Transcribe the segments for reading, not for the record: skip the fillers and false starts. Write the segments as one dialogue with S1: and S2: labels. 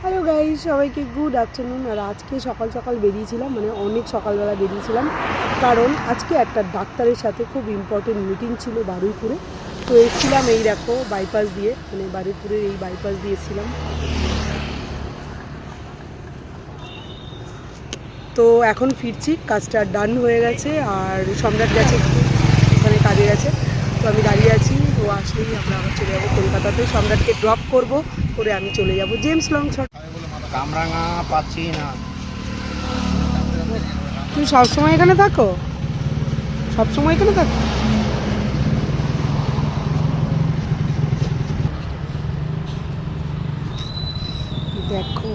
S1: Hello guys, সবাইকে good afternoon. আর আজকে সকাল সকাল বেরিয়েছিলাম, মানে অনেক সকালবেলা বেরিয়েছিলাম, কারণ আজকে একটা ডাক্তারের সাথে খুব ইম্পর্টেন্ট মিটিং ছিল বারুইপুরে। তো এসেছিলাম এই দেখো বাইপাস দিয়ে, মানে বারুইপুরের এই বাইপাস দিয়ে এসেছিলাম। তো এখন ফিরছি, কাজটা ডান হয়ে গেছে। আর সম্রাট গেছে একটু ওখানে কাজে গেছে, তো আমি দাঁড়িয়ে আছি। ও আসলেই আমরা আবার চলে যাবো কলকাতাতে, সম্রাটকে ড্রপ করবো, করে আমি চলে যাবো জেমস লং শট।
S2: কামরাঙা পাচ্ছি না।
S1: তুমি সবসময় এখানে থাকো? সবসময় এখানে থাকো? দেখো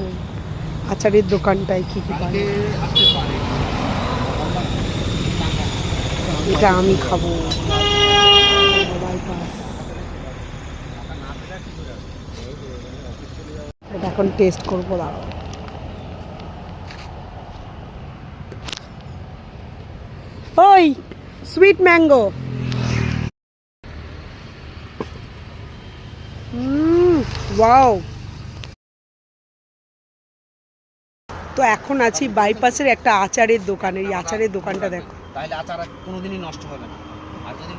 S1: আচারের দোকানটায় কি কি পাই। এটা আমি খাবো। এটা এখন টেস্ট করবো। দাঁড়াও, ওই সুইট ম্যাঙ্গো। ওয়াও। তো এখন আছি বাইপাসের একটা আচারের দোকানে। এই আচারের দোকানটা দেখো,
S2: তাহলে আচার কোনোদিনই নষ্ট হবে না। আর যদি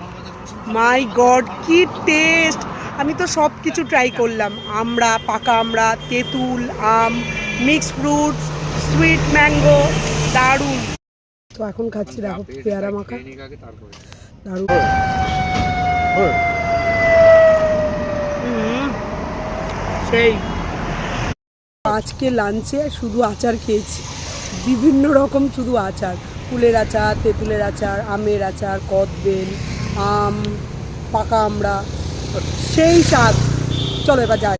S1: মাই গড কি টেস্ট! আমি তো সব কিছু ট্রাই করলাম, আমড়া, পাকা আমড়া, তেঁতুল, আম, মিক্স ফ্রুটস, সুইট ম্যাঙ্গো, দারুণ। তো এখন খাচ্ছি, দেখো পেয়ারা মাখা, দারুণ। সেই আজকে লাঞ্চে শুধু আচার খেয়েছি, বিভিন্ন রকম শুধু আচার, কুলের আচার, তেঁতুলের আচার, আমের আচার, কদবেল, আম, পাকা আমড়া, সেই স্বাদ। চলো এবার যাই।